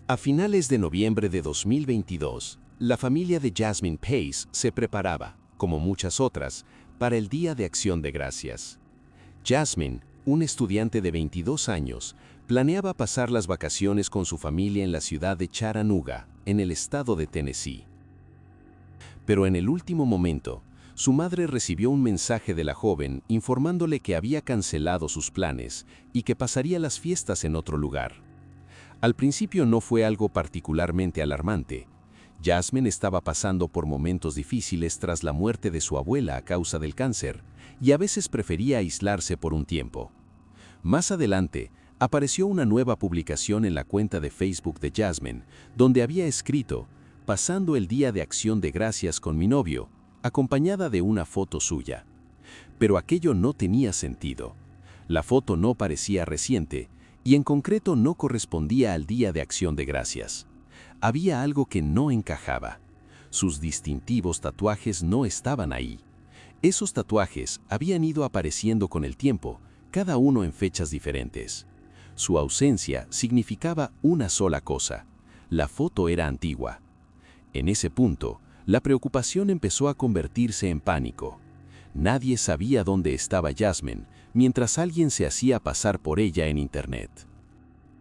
A finales de noviembre de 2022, la familia de Jasmine Pace se preparaba, como muchas otras, para el Día de Acción de Gracias. Jasmine, un estudiante de 22 años, planeaba pasar las vacaciones con su familia en la ciudad de Chattanooga, en el estado de Tennessee. Pero en el último momento, su madre recibió un mensaje de la joven informándole que había cancelado sus planes y que pasaría las fiestas en otro lugar. Al principio no fue algo particularmente alarmante. Jasmine estaba pasando por momentos difíciles tras la muerte de su abuela a causa del cáncer, y a veces prefería aislarse por un tiempo. Más adelante, apareció una nueva publicación en la cuenta de Facebook de Jasmine, donde había escrito: "Pasando el Día de Acción de Gracias con mi novio", acompañada de una foto suya. Pero aquello no tenía sentido. La foto no parecía reciente, y en concreto no correspondía al Día de Acción de Gracias. Había algo que no encajaba. Sus distintivos tatuajes no estaban ahí. Esos tatuajes habían ido apareciendo con el tiempo, cada uno en fechas diferentes. Su ausencia significaba una sola cosa: la foto era antigua. En ese punto, la preocupación empezó a convertirse en pánico. Nadie sabía dónde estaba Jasmine, mientras alguien se hacía pasar por ella en Internet.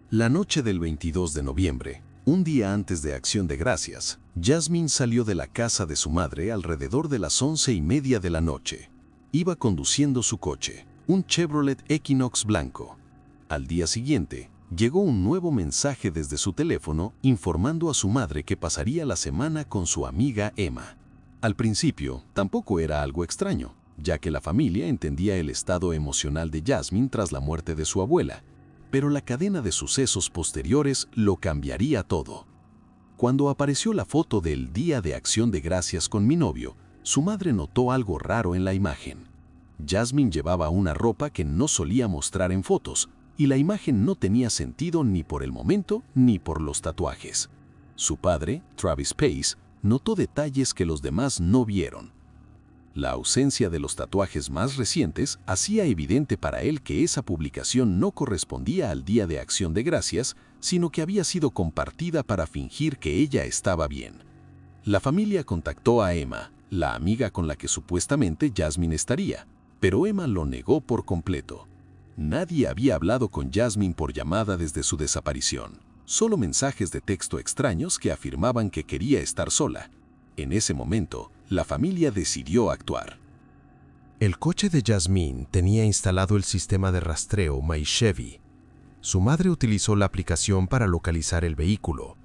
La noche del 22 de noviembre, un día antes de Acción de Gracias, Jasmine salió de la casa de su madre alrededor de las 11:30 de la noche. Iba conduciendo su coche, un Chevrolet Equinox blanco. Al día siguiente, llegó un nuevo mensaje desde su teléfono informando a su madre que pasaría la semana con su amiga Emma. Al principio, tampoco era algo extraño, ya que la familia entendía el estado emocional de Jasmine tras la muerte de su abuela, pero la cadena de sucesos posteriores lo cambiaría todo. Cuando apareció la foto del Día de Acción de Gracias con mi novio, su madre notó algo raro en la imagen. Jasmine llevaba una ropa que no solía mostrar en fotos, y la imagen no tenía sentido ni por el momento ni por los tatuajes. Su padre, Travis Pace, notó detalles que los demás no vieron. La ausencia de los tatuajes más recientes hacía evidente para él que esa publicación no correspondía al Día de Acción de Gracias, sino que había sido compartida para fingir que ella estaba bien. La familia contactó a Emma, la amiga con la que supuestamente Jasmine estaría, pero Emma lo negó por completo. Nadie había hablado con Jasmine por llamada desde su desaparición, solo mensajes de texto extraños que afirmaban que quería estar sola. En ese momento, la familia decidió actuar. El coche de Jasmine tenía instalado el sistema de rastreo My Chevy. Su madre utilizó la aplicación para localizar el vehículo.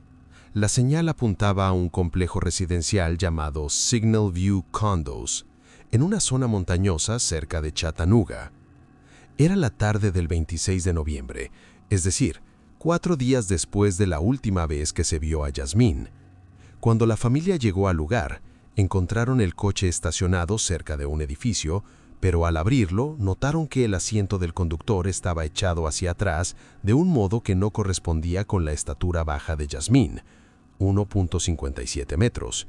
La señal apuntaba a un complejo residencial llamado Signal View Condos, en una zona montañosa cerca de Chattanooga. Era la tarde del 26 de noviembre, es decir, 4 días después de la última vez que se vio a Jasmine. Cuando la familia llegó al lugar, encontraron el coche estacionado cerca de un edificio, pero al abrirlo notaron que el asiento del conductor estaba echado hacia atrás de un modo que no correspondía con la estatura baja de Jasmine, 1.57 metros.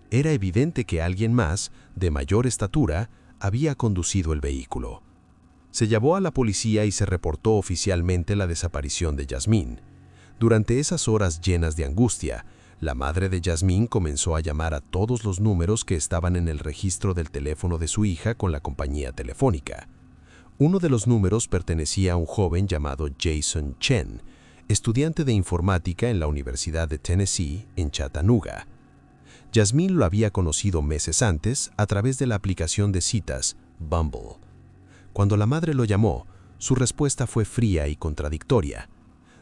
Era evidente que alguien más, de mayor estatura, había conducido el vehículo. Se llamó a la policía y se reportó oficialmente la desaparición de Jasmine. Durante esas horas llenas de angustia, la madre de Jasmine comenzó a llamar a todos los números que estaban en el registro del teléfono de su hija con la compañía telefónica. Uno de los números pertenecía a un joven llamado Jason Chen, estudiante de informática en la Universidad de Tennessee en Chattanooga. Jasmine lo había conocido meses antes a través de la aplicación de citas Bumble. Cuando la madre lo llamó, su respuesta fue fría y contradictoria.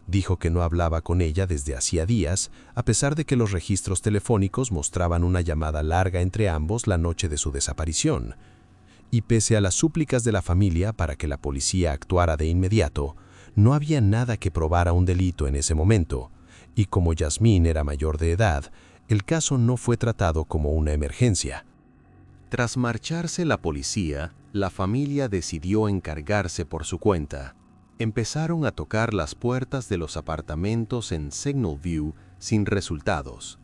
Dijo que no hablaba con ella desde hacía días, a pesar de que los registros telefónicos mostraban una llamada larga entre ambos la noche de su desaparición. Y pese a las súplicas de la familia para que la policía actuara de inmediato, no había nada que probara un delito en ese momento, y como Jasmine era mayor de edad, el caso no fue tratado como una emergencia. Tras marcharse la policía, la familia decidió encargarse por su cuenta. Empezaron a tocar las puertas de los apartamentos en Signal View sin resultados.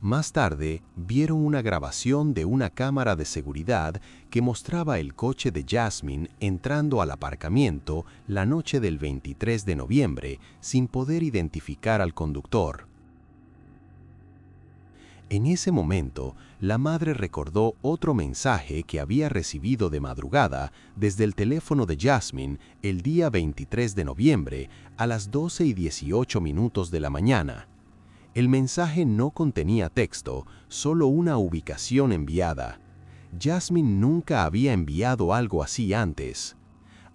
Más tarde, vieron una grabación de una cámara de seguridad que mostraba el coche de Jasmine entrando al aparcamiento la noche del 23 de noviembre sin poder identificar al conductor. En ese momento, la madre recordó otro mensaje que había recibido de madrugada desde el teléfono de Jasmine el día 23 de noviembre a las 12:18 de la mañana. El mensaje no contenía texto, solo una ubicación enviada. Jasmine nunca había enviado algo así antes.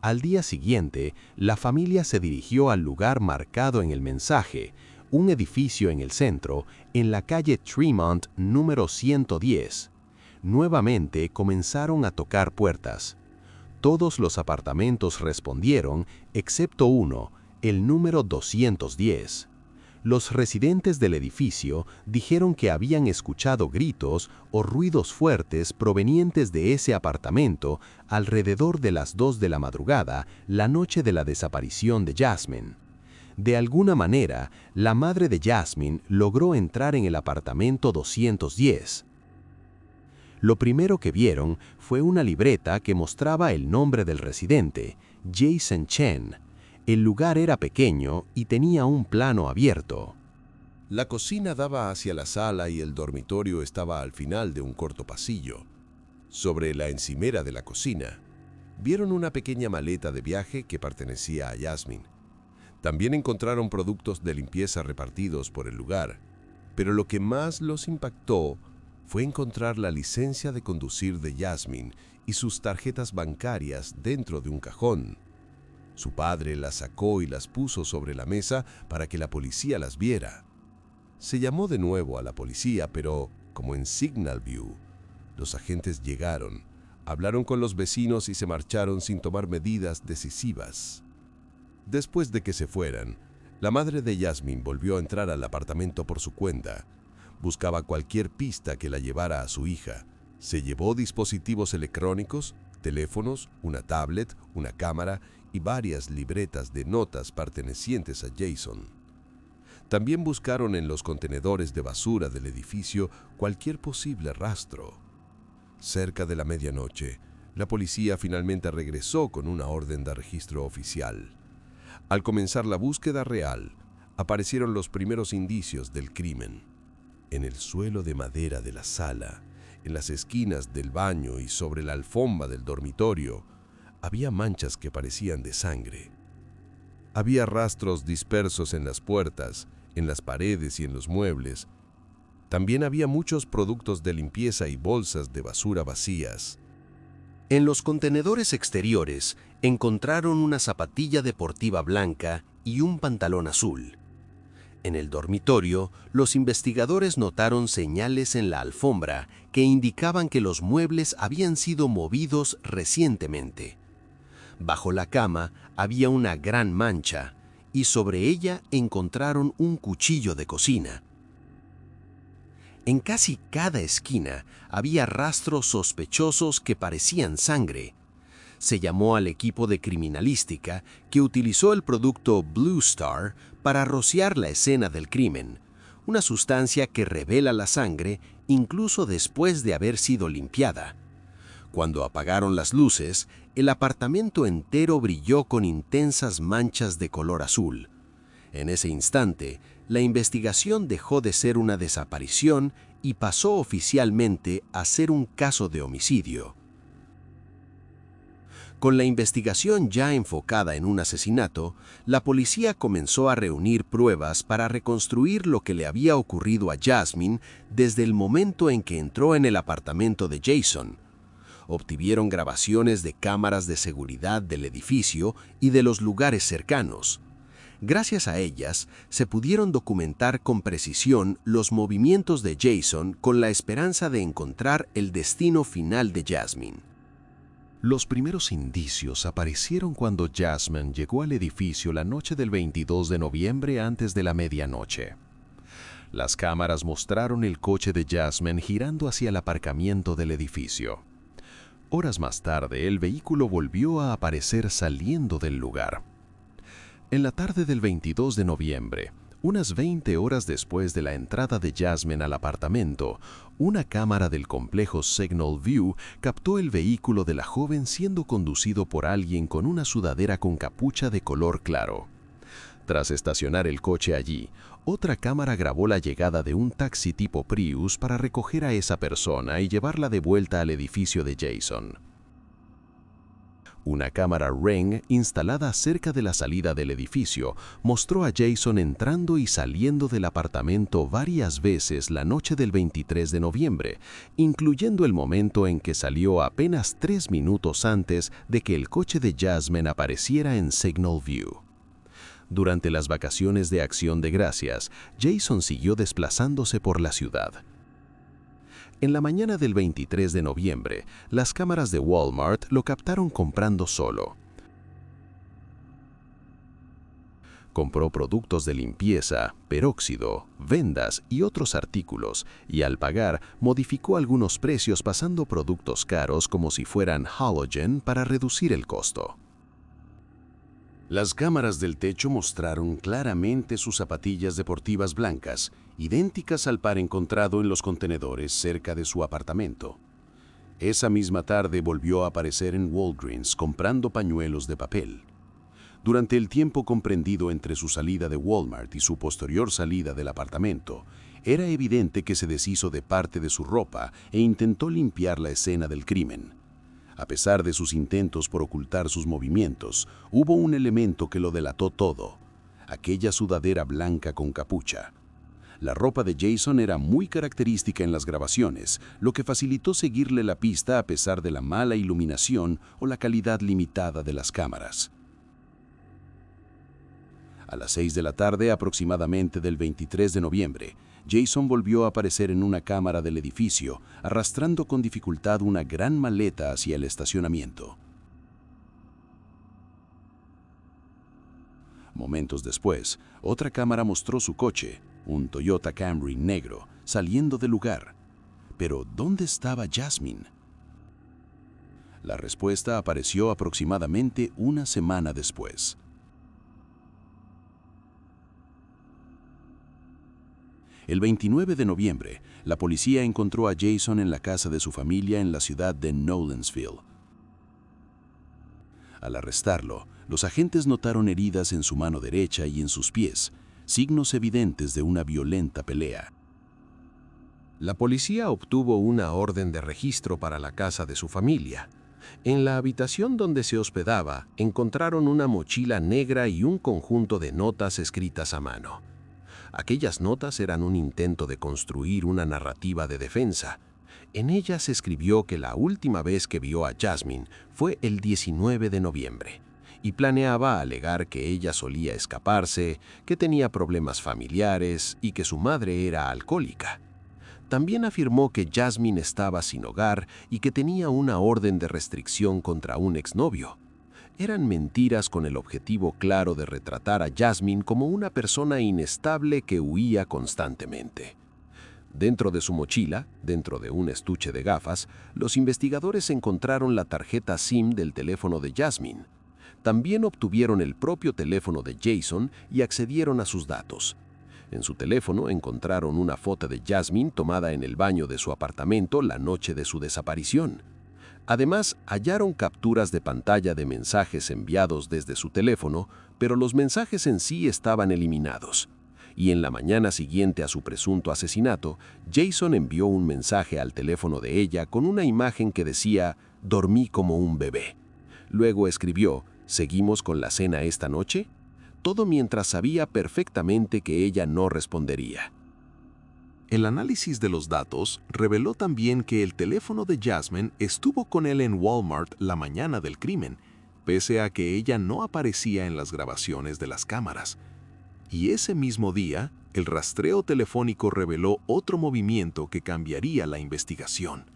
Al día siguiente, la familia se dirigió al lugar marcado en el mensaje, un edificio en el centro, en la calle Tremont número 110. Nuevamente comenzaron a tocar puertas. Todos los apartamentos respondieron, excepto uno, el número 210. Los residentes del edificio dijeron que habían escuchado gritos o ruidos fuertes provenientes de ese apartamento alrededor de las 2 de la madrugada, la noche de la desaparición de Jasmine. De alguna manera, la madre de Jasmine logró entrar en el apartamento 210. Lo primero que vieron fue una libreta que mostraba el nombre del residente, Jason Chen. El lugar era pequeño y tenía un plano abierto. La cocina daba hacia la sala y el dormitorio estaba al final de un corto pasillo. Sobre la encimera de la cocina, vieron una pequeña maleta de viaje que pertenecía a Jasmine. También encontraron productos de limpieza repartidos por el lugar, pero lo que más los impactó fue encontrar la licencia de conducir de Jasmine y sus tarjetas bancarias dentro de un cajón. Su padre las sacó y las puso sobre la mesa para que la policía las viera. Se llamó de nuevo a la policía, pero, como en Signal View, los agentes llegaron, hablaron con los vecinos y se marcharon sin tomar medidas decisivas. Después de que se fueran, la madre de Jasmine volvió a entrar al apartamento por su cuenta. Buscaba cualquier pista que la llevara a su hija. Se llevó dispositivos electrónicos, teléfonos, una tablet, una cámara y varias libretas de notas pertenecientes a Jason. También buscaron en los contenedores de basura del edificio cualquier posible rastro. Cerca de la medianoche, la policía finalmente regresó con una orden de registro oficial. Al comenzar la búsqueda real, aparecieron los primeros indicios del crimen. En el suelo de madera de la sala, en las esquinas del baño y sobre la alfombra del dormitorio, había manchas que parecían de sangre. Había rastros dispersos en las puertas, en las paredes y en los muebles. También había muchos productos de limpieza y bolsas de basura vacías. En los contenedores exteriores encontraron una zapatilla deportiva blanca y un pantalón azul. En el dormitorio, los investigadores notaron señales en la alfombra que indicaban que los muebles habían sido movidos recientemente. Bajo la cama había una gran mancha y sobre ella encontraron un cuchillo de cocina. En casi cada esquina había rastros sospechosos que parecían sangre. Se llamó al equipo de criminalística que utilizó el producto Blue Star para rociar la escena del crimen, una sustancia que revela la sangre incluso después de haber sido limpiada. Cuando apagaron las luces, el apartamento entero brilló con intensas manchas de color azul. En ese instante, la investigación dejó de ser una desaparición y pasó oficialmente a ser un caso de homicidio. Con la investigación ya enfocada en un asesinato, la policía comenzó a reunir pruebas para reconstruir lo que le había ocurrido a Jasmine desde el momento en que entró en el apartamento de Jason. Obtuvieron grabaciones de cámaras de seguridad del edificio y de los lugares cercanos. Gracias a ellas, se pudieron documentar con precisión los movimientos de Jason con la esperanza de encontrar el destino final de Jasmine. Los primeros indicios aparecieron cuando Jasmine llegó al edificio la noche del 22 de noviembre antes de la medianoche. Las cámaras mostraron el coche de Jasmine girando hacia el aparcamiento del edificio. Horas más tarde, el vehículo volvió a aparecer saliendo del lugar. En la tarde del 22 de noviembre, Unas 20 horas después de la entrada de Jasmine al apartamento, una cámara del complejo Signal View captó el vehículo de la joven siendo conducido por alguien con una sudadera con capucha de color claro. Tras estacionar el coche allí, otra cámara grabó la llegada de un taxi tipo Prius para recoger a esa persona y llevarla de vuelta al edificio de Jason. Una cámara Ring instalada cerca de la salida del edificio mostró a Jason entrando y saliendo del apartamento varias veces la noche del 23 de noviembre, incluyendo el momento en que salió apenas 3 minutos antes de que el coche de Jasmine apareciera en Signal View. Durante las vacaciones de Acción de Gracias, Jason siguió desplazándose por la ciudad. En la mañana del 23 de noviembre, las cámaras de Walmart lo captaron comprando solo. Compró productos de limpieza, peróxido, vendas y otros artículos, y al pagar, modificó algunos precios pasando productos caros como si fueran halogen para reducir el costo. Las cámaras del techo mostraron claramente sus zapatillas deportivas blancas, idénticas al par encontrado en los contenedores cerca de su apartamento. Esa misma tarde volvió a aparecer en Walgreens comprando pañuelos de papel. Durante el tiempo comprendido entre su salida de Walmart y su posterior salida del apartamento, era evidente que se deshizo de parte de su ropa e intentó limpiar la escena del crimen. A pesar de sus intentos por ocultar sus movimientos, hubo un elemento que lo delató todo: aquella sudadera blanca con capucha. La ropa de Jason era muy característica en las grabaciones, lo que facilitó seguirle la pista a pesar de la mala iluminación o la calidad limitada de las cámaras. A las 6 de la tarde aproximadamente del 23 de noviembre, Jason volvió a aparecer en una cámara del edificio, arrastrando con dificultad una gran maleta hacia el estacionamiento. Momentos después, otra cámara mostró su coche, un Toyota Camry negro, saliendo del lugar. Pero, ¿dónde estaba Jasmine? La respuesta apareció aproximadamente una semana después. El 29 de noviembre, la policía encontró a Jason en la casa de su familia en la ciudad de Nolensville. Al arrestarlo, los agentes notaron heridas en su mano derecha y en sus pies, signos evidentes de una violenta pelea. La policía obtuvo una orden de registro para la casa de su familia. En la habitación donde se hospedaba, encontraron una mochila negra y un conjunto de notas escritas a mano. Aquellas notas eran un intento de construir una narrativa de defensa. En ellas escribió que la última vez que vio a Jasmine fue el 19 de noviembre y planeaba alegar que ella solía escaparse, que tenía problemas familiares y que su madre era alcohólica. También afirmó que Jasmine estaba sin hogar y que tenía una orden de restricción contra un exnovio. Eran mentiras con el objetivo claro de retratar a Jasmine como una persona inestable que huía constantemente. Dentro de su mochila, dentro de un estuche de gafas, los investigadores encontraron la tarjeta SIM del teléfono de Jasmine. También obtuvieron el propio teléfono de Jason y accedieron a sus datos. En su teléfono encontraron una foto de Jasmine tomada en el baño de su apartamento la noche de su desaparición. Además, hallaron capturas de pantalla de mensajes enviados desde su teléfono, pero los mensajes en sí estaban eliminados. Y en la mañana siguiente a su presunto asesinato, Jason envió un mensaje al teléfono de ella con una imagen que decía «Dormí como un bebé». Luego escribió «¿Seguimos con la cena esta noche?», todo mientras sabía perfectamente que ella no respondería. El análisis de los datos reveló también que el teléfono de Jasmine estuvo con él en Walmart la mañana del crimen, pese a que ella no aparecía en las grabaciones de las cámaras. Y ese mismo día, el rastreo telefónico reveló otro movimiento que cambiaría la investigación.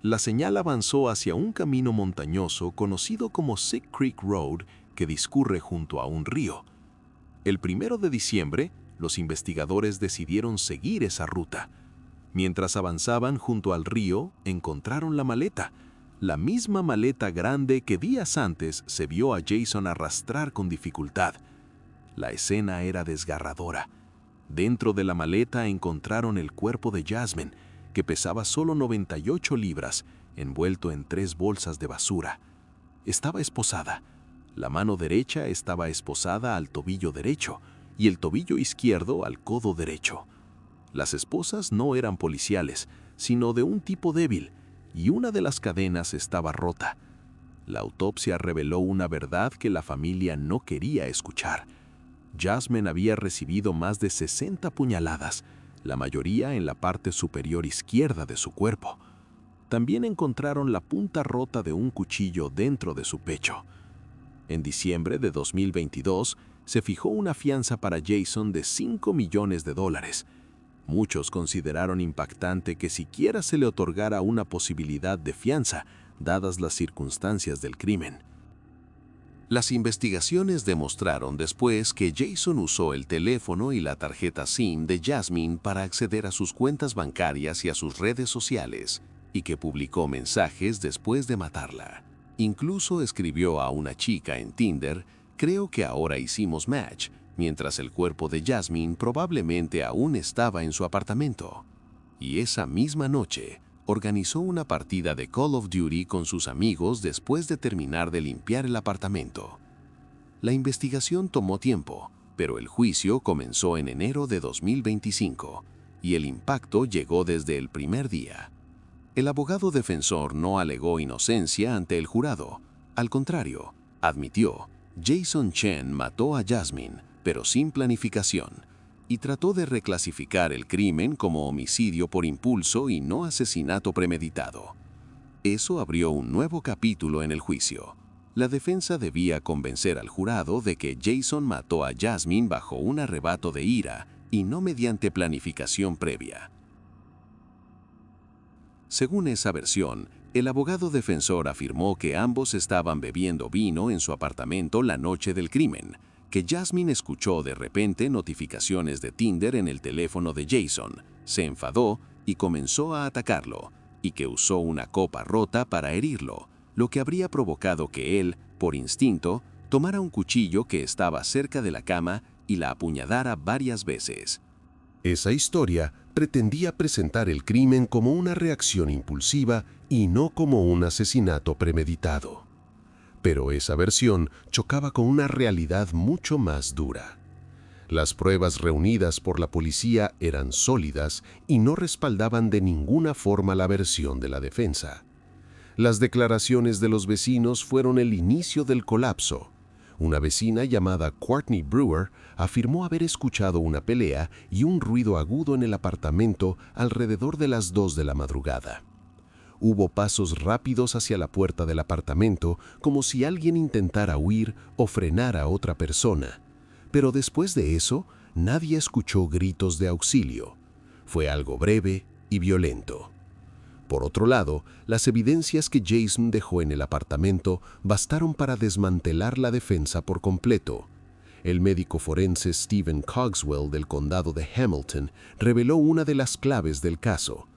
La señal avanzó hacia un camino montañoso conocido como Sick Creek Road, que discurre junto a un río. El 1 de diciembre, los investigadores decidieron seguir esa ruta. Mientras avanzaban junto al río, encontraron la maleta, la misma maleta grande que días antes se vio a Jason arrastrar con dificultad. La escena era desgarradora. Dentro de la maleta encontraron el cuerpo de Jasmine, que pesaba solo 98 libras, envuelto en 3 bolsas de basura. Estaba esposada. La mano derecha estaba esposada al tobillo derecho y el tobillo izquierdo al codo derecho. Las esposas no eran policiales, sino de un tipo débil, y una de las cadenas estaba rota. La autopsia reveló una verdad que la familia no quería escuchar. Jasmine había recibido más de 60 puñaladas, la mayoría en la parte superior izquierda de su cuerpo. También encontraron la punta rota de un cuchillo dentro de su pecho. En diciembre de 2022, se fijó una fianza para Jason de $5 millones. Muchos consideraron impactante que siquiera se le otorgara una posibilidad de fianza, dadas las circunstancias del crimen. Las investigaciones demostraron después que Jason usó el teléfono y la tarjeta SIM de Jasmine para acceder a sus cuentas bancarias y a sus redes sociales, y que publicó mensajes después de matarla. Incluso escribió a una chica en Tinder: "Creo que ahora hicimos match", mientras el cuerpo de Jasmine probablemente aún estaba en su apartamento. Y esa misma noche, organizó una partida de Call of Duty con sus amigos después de terminar de limpiar el apartamento. La investigación tomó tiempo, pero el juicio comenzó en enero de 2025, y el impacto llegó desde el primer día. El abogado defensor no alegó inocencia ante el jurado. Al contrario, admitió: Jason Chen mató a Jasmine, pero sin planificación, y trató de reclasificar el crimen como homicidio por impulso y no asesinato premeditado. Eso abrió un nuevo capítulo en el juicio. La defensa debía convencer al jurado de que Jason mató a Jasmine bajo un arrebato de ira y no mediante planificación previa. Según esa versión, el abogado defensor afirmó que ambos estaban bebiendo vino en su apartamento la noche del crimen, que Jasmine escuchó de repente notificaciones de Tinder en el teléfono de Jason, se enfadó y comenzó a atacarlo, y que usó una copa rota para herirlo, lo que habría provocado que él, por instinto, tomara un cuchillo que estaba cerca de la cama y la apuñalara varias veces. Esa historia pretendía presentar el crimen como una reacción impulsiva y no como un asesinato premeditado. Pero esa versión chocaba con una realidad mucho más dura. Las pruebas reunidas por la policía eran sólidas y no respaldaban de ninguna forma la versión de la defensa. Las declaraciones de los vecinos fueron el inicio del colapso. Una vecina llamada Courtney Brewer afirmó haber escuchado una pelea y un ruido agudo en el apartamento alrededor de las 2 de la madrugada. Hubo pasos rápidos hacia la puerta del apartamento, como si alguien intentara huir o frenar a otra persona. Pero después de eso, nadie escuchó gritos de auxilio. Fue algo breve y violento. Por otro lado, las evidencias que Jason dejó en el apartamento bastaron para desmantelar la defensa por completo. El médico forense Stephen Cogswell del condado de Hamilton reveló una de las claves del caso.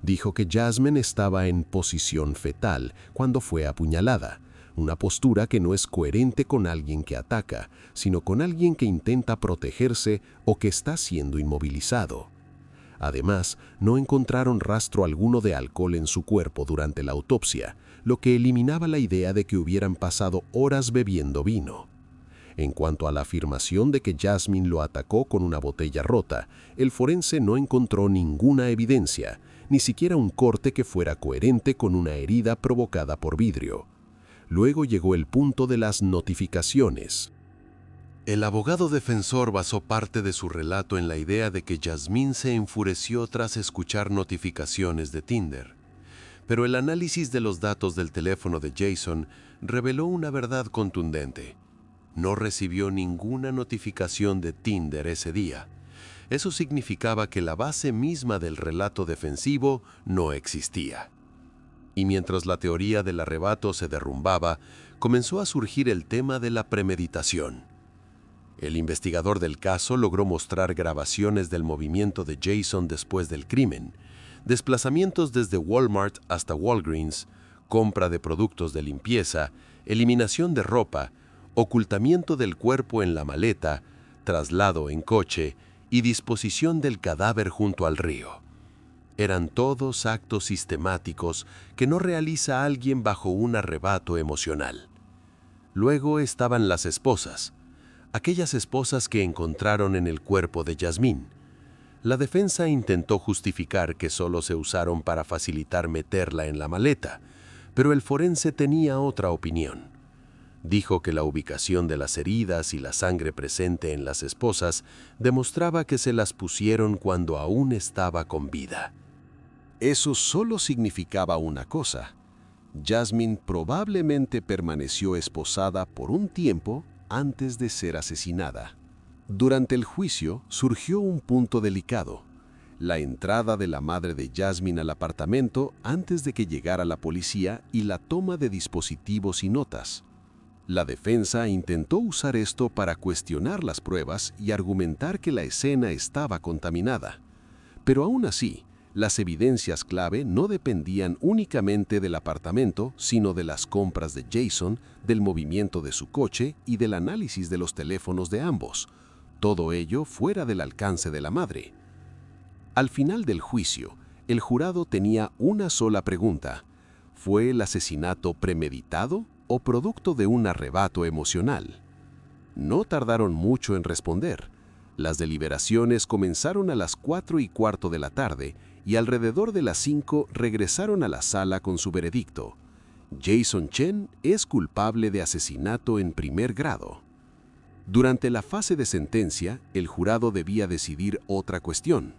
Dijo que Jasmine estaba en posición fetal cuando fue apuñalada, una postura que no es coherente con alguien que ataca, sino con alguien que intenta protegerse o que está siendo inmovilizado. Además, no encontraron rastro alguno de alcohol en su cuerpo durante la autopsia, lo que eliminaba la idea de que hubieran pasado horas bebiendo vino. En cuanto a la afirmación de que Jasmine lo atacó con una botella rota, el forense no encontró ninguna evidencia, ni siquiera un corte que fuera coherente con una herida provocada por vidrio. Luego llegó el punto de las notificaciones. El abogado defensor basó parte de su relato en la idea de que Jasmine se enfureció tras escuchar notificaciones de Tinder. Pero el análisis de los datos del teléfono de Jason reveló una verdad contundente. No recibió ninguna notificación de Tinder ese día. Eso significaba que la base misma del relato defensivo no existía. Y mientras la teoría del arrebato se derrumbaba, comenzó a surgir el tema de la premeditación. El investigador del caso logró mostrar grabaciones del movimiento de Jason después del crimen, desplazamientos desde Walmart hasta Walgreens, compra de productos de limpieza, eliminación de ropa, ocultamiento del cuerpo en la maleta, traslado en coche y disposición del cadáver junto al río. Eran todos actos sistemáticos que no realiza alguien bajo un arrebato emocional. Luego estaban las esposas, aquellas esposas que encontraron en el cuerpo de Yasmín. La defensa intentó justificar que solo se usaron para facilitar meterla en la maleta, pero el forense tenía otra opinión. Dijo que la ubicación de las heridas y la sangre presente en las esposas demostraba que se las pusieron cuando aún estaba con vida. Eso solo significaba una cosa. Yasmín probablemente permaneció esposada por un tiempo antes de ser asesinada. Durante el juicio surgió un punto delicado: la entrada de la madre de Yasmín al apartamento antes de que llegara la policía y la toma de dispositivos y notas. La defensa intentó usar esto para cuestionar las pruebas y argumentar que la escena estaba contaminada. Pero aún así, las evidencias clave no dependían únicamente del apartamento, sino de las compras de Jason, del movimiento de su coche y del análisis de los teléfonos de ambos. Todo ello fuera del alcance de la madre. Al final del juicio, el jurado tenía una sola pregunta: ¿fue el asesinato premeditado o producto de un arrebato emocional? No tardaron mucho en responder. Las deliberaciones comenzaron a las 4:15 de la tarde y alrededor de las 5 regresaron a la sala con su veredicto: Jason Chen es culpable de asesinato en primer grado. Durante la fase de sentencia, el jurado debía decidir otra cuestión: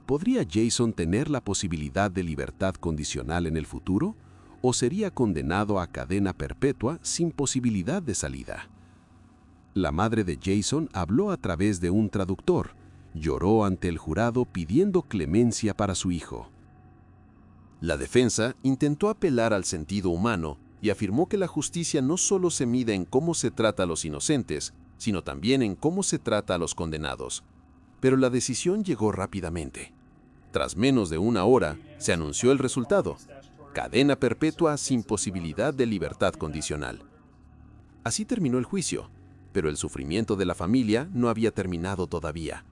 ¿podría Jason tener la posibilidad de libertad condicional en el futuro? ¿O sería condenado a cadena perpetua sin posibilidad de salida? La madre de Jason habló a través de un traductor. Lloró ante el jurado pidiendo clemencia para su hijo. La defensa intentó apelar al sentido humano y afirmó que la justicia no solo se mide en cómo se trata a los inocentes, sino también en cómo se trata a los condenados. Pero la decisión llegó rápidamente. Tras menos de una hora, se anunció el resultado: cadena perpetua sin posibilidad de libertad condicional. Así terminó el juicio, pero el sufrimiento de la familia no había terminado todavía.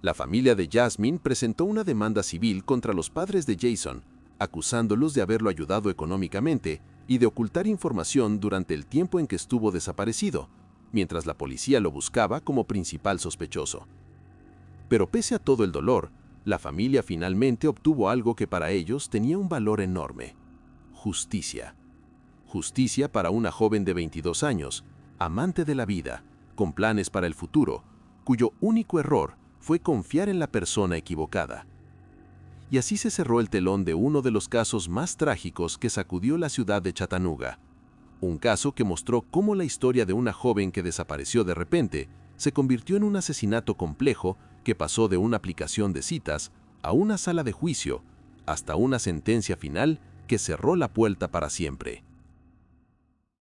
La familia de Yasmín presentó una demanda civil contra los padres de Jason, acusándolos de haberlo ayudado económicamente y de ocultar información durante el tiempo en que estuvo desaparecido, mientras la policía lo buscaba como principal sospechoso. Pero pese a todo el dolor, la familia finalmente obtuvo algo que para ellos tenía un valor enorme: justicia. Justicia para una joven de 22 años, amante de la vida, con planes para el futuro, cuyo único error fue confiar en la persona equivocada. Y así se cerró el telón de uno de los casos más trágicos que sacudió la ciudad de Chattanooga. Un caso que mostró cómo la historia de una joven que desapareció de repente se convirtió en un asesinato complejo que pasó de una aplicación de citas a una sala de juicio, hasta una sentencia final que cerró la puerta para siempre.